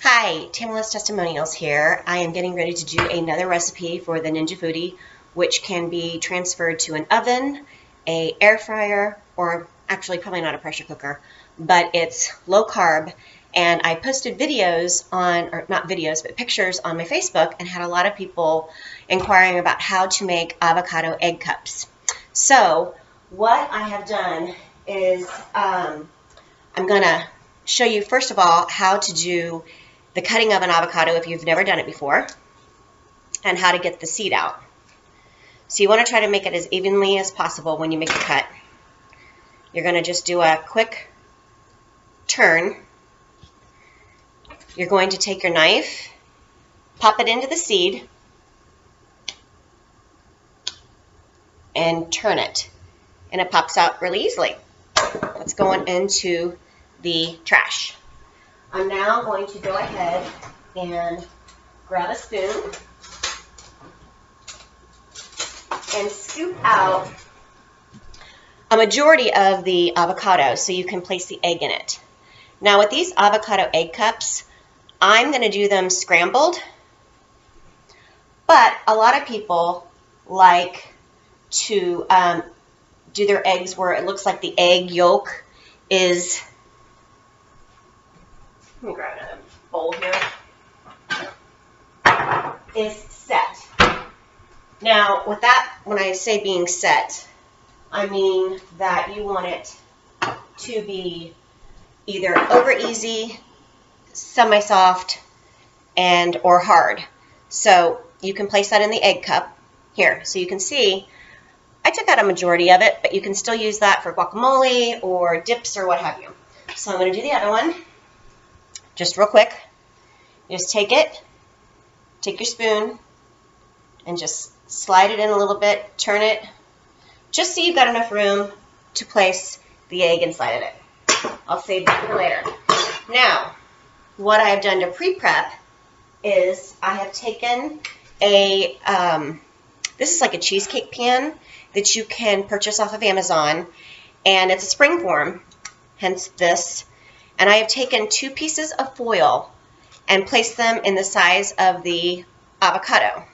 Hi, Tamala's Testimonials here. I am getting ready to do another recipe for the Ninja Foodi, which can be transferred to an oven, a air fryer, or actually probably not a pressure cooker, but it's low carb. And I posted videos on, or not videos, but pictures on my Facebook and had a lot of people inquiring about how to make avocado egg cups. So what I have done is I'm going to show you first of all how to do the cutting of an avocado if you've never done it before, and how to get the seed out. So you want to try to make it as evenly as possible when you make a cut. You're going to just do a quick turn. You're going to take your knife, pop it into the seed, and turn it. And it pops out really easily. That's going into the trash. I'm now going to go ahead and grab a spoon and scoop out a majority of the avocado so you can place the egg in it. Now with these avocado egg cups, I'm going to do them scrambled, but a lot of people like to do their eggs where it looks like the egg yolk is, let me grab another bowl here, is set. Now with that, when I say being set, I mean that you want it to be either over easy, semi-soft, and or hard. So you can place that in the egg cup here. So you can see I took out a majority of it, but you can still use that for guacamole or dips or what have you. So I'm going to do the other one just real quick. You just take it, take your spoon, and just slide it in a little bit, turn it, just so you've got enough room to place the egg inside of it. I'll save that for later. Now, what I have done to pre-prep is I have taken a, this is like a cheesecake pan that you can purchase off of Amazon, and it's a springform, hence this. And I have taken 2 pieces of foil and placed them in the size of the avocado.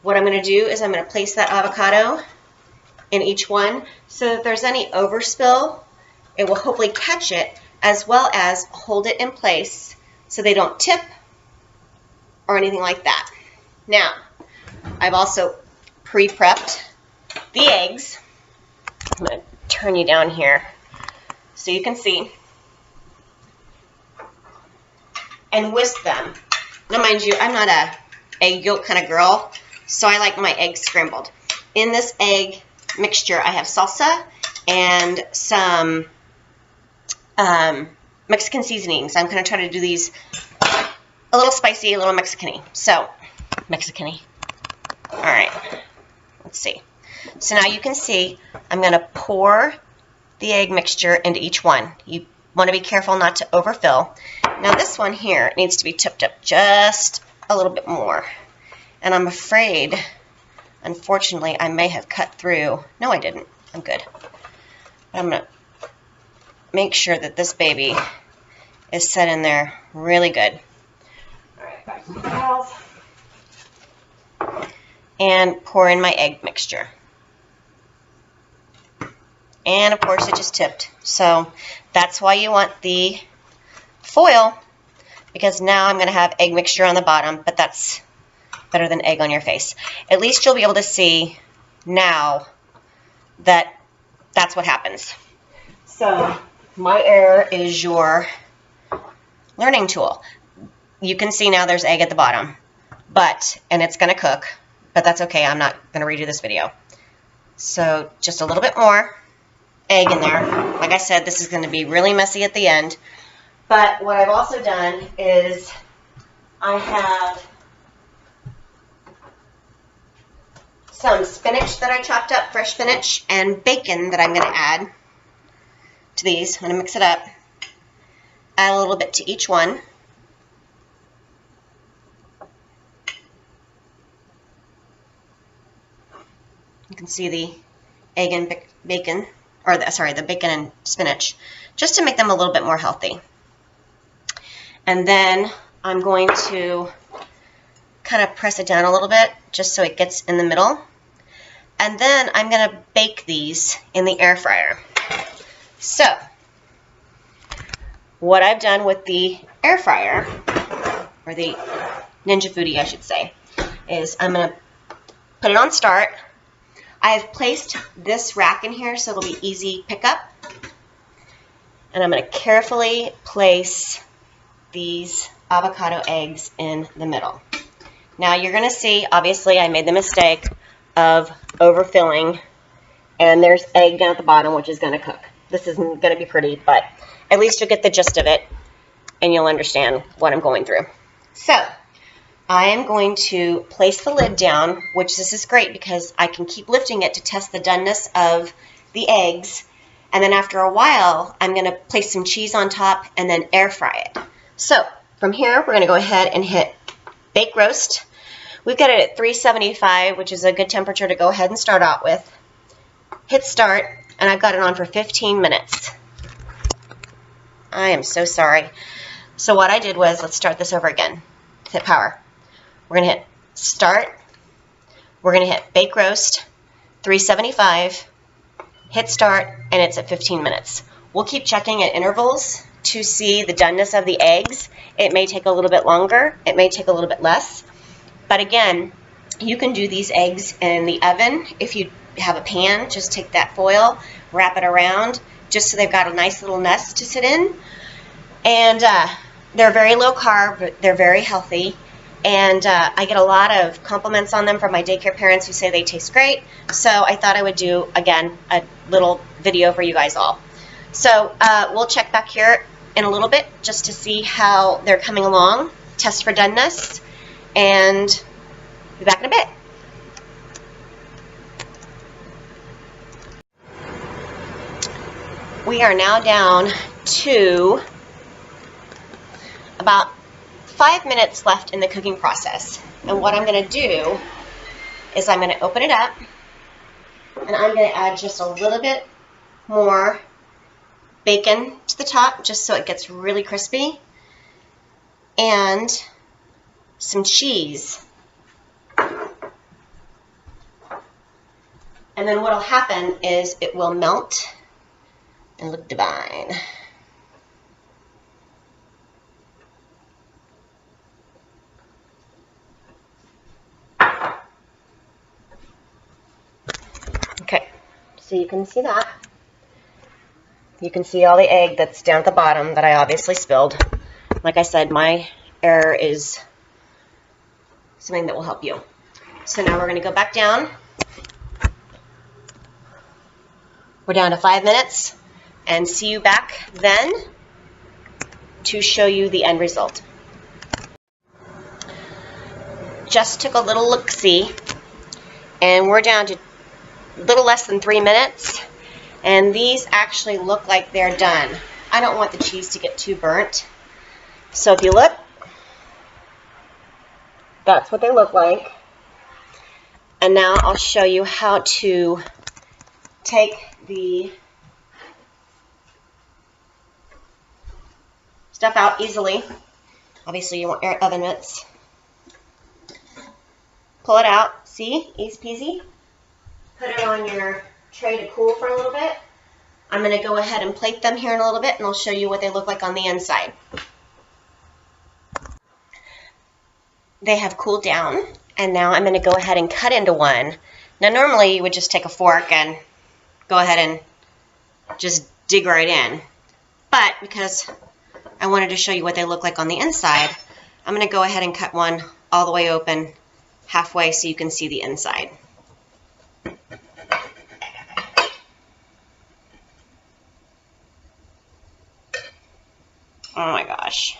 What I'm going to do is I'm going to place that avocado in each one so that if there's any overspill, it will hopefully catch it as well as hold it in place so they don't tip or anything like that. Now, I've also pre-prepped the eggs. I'm going to turn you down here so you can see. And whisk them. Now mind you, I'm not a egg yolk kind of girl, so I like my eggs scrambled. In this egg mixture, I have salsa and some Mexican seasonings. I'm going to try to do these a little spicy, a little Mexican-y. So, Mexican-y. Alright, let's see. So now you can see I'm going to pour the egg mixture into each one. You want to be careful not to overfill. Now this one here needs to be tipped up just a little bit more. And I'm afraid, unfortunately, I may have cut through. No, I didn't. I'm good. I'm going to make sure that this baby is set in there really good. All right, back to the towels. And pour in my egg mixture. And of course it just tipped. So that's why you want the foil, because now I'm going to have egg mixture on the bottom, but that's better than egg on your face. At least you'll be able to see now that that's what happens. So my air is your learning tool. You can see now there's egg at the bottom, and it's going to cook, but that's okay. I'm not going to redo this video. So just a little bit more egg in there. Like I said, this is going to be really messy at the end. But what I've also done is I have some spinach that I chopped up, fresh spinach, and bacon that I'm going to add to these. I'm going to mix it up. Add a little bit to each one. You can see the egg and bacon, or the bacon and spinach, just to make them a little bit more healthy. And then I'm going to kind of press it down a little bit just so it gets in the middle. And then I'm going to bake these in the air fryer. So, what I've done with the air fryer, or the Ninja Foodi I should say, is I'm going to put it on start. I have placed this rack in here so it'll be easy pickup. And I'm going to carefully place these avocado eggs in the middle. Now you're going to see, obviously I made the mistake of overfilling, and there's egg down at the bottom which is going to cook. This isn't going to be pretty, but at least you'll get the gist of it and you'll understand what I'm going through. So I am going to place the lid down, which this is great because I can keep lifting it to test the doneness of the eggs. And then after a while, I'm going to place some cheese on top and then air fry it. So from here, we're going to go ahead and hit bake roast. We've got it at 375, which is a good temperature to go ahead and start out with. Hit start, and I've got it on for 15 minutes. I am so sorry. So what I did was, let's start this over again. Hit power. We're going to hit start. We're going to hit bake roast, 375, hit start, and it's at 15 minutes. We'll keep checking at intervals to see the doneness of the eggs. It may take a little bit longer. It may take a little bit less. But again, you can do these eggs in the oven. If you have a pan, just take that foil, wrap it around, just so they've got a nice little nest to sit in. And they're very low carb, but they're very healthy. And I get a lot of compliments on them from my daycare parents who say they taste great. So I thought I would do, again, a little video for you guys all. So we'll check back here in a little bit just to see how they're coming along, test for doneness, and be back in a bit. We are now down to about 5 minutes left in the cooking process. And what I'm going to do is I'm going to open it up, and I'm going to add just a little bit more bacon to the top just so it gets really crispy, and some cheese. And then what will happen is it will melt and look divine. Okay, so you can see that. You can see all the egg that's down at the bottom that I obviously spilled. Like I said, my error is something that will help you. So now we're going to go back down. We're down to 5 minutes, and see you back then to show you the end result. Just took a little look-see, and we're down to a little less than 3 minutes, and these actually look like they're done. I don't want the cheese to get too burnt. So if you look, that's what they look like. And now I'll show you how to take the stuff out easily. Obviously you want your oven mitts. Pull it out, see, easy peasy. Put it on your tray to cool for a little bit. I'm going to go ahead and plate them here in a little bit, and I'll show you what they look like on the inside. They have cooled down, and now I'm going to go ahead and cut into one. Now normally you would just take a fork and go ahead and just dig right in. But because I wanted to show you what they look like on the inside, I'm going to go ahead and cut one all the way open halfway so you can see the inside. Oh my gosh.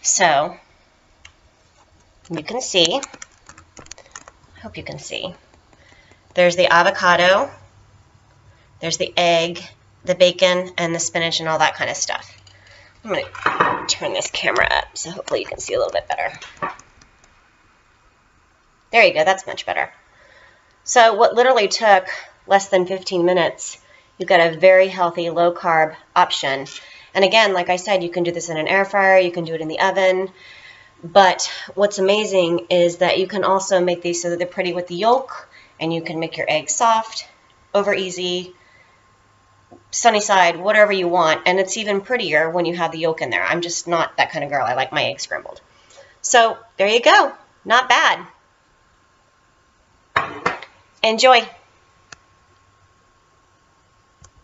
So, you can see, I hope you can see, there's the avocado, there's the egg, the bacon, and the spinach and all that kind of stuff. I'm going to turn this camera up so hopefully you can see a little bit better. There you go, that's much better. So what literally took less than 15 minutes, you've got a very healthy low carb option. And again, like I said, you can do this in an air fryer, you can do it in the oven. But what's amazing is that you can also make these so that they're pretty with the yolk, and you can make your eggs soft, over easy, sunny side, whatever you want. And it's even prettier when you have the yolk in there. I'm just not that kind of girl. I like my eggs scrambled. So there you go. Not bad. Enjoy.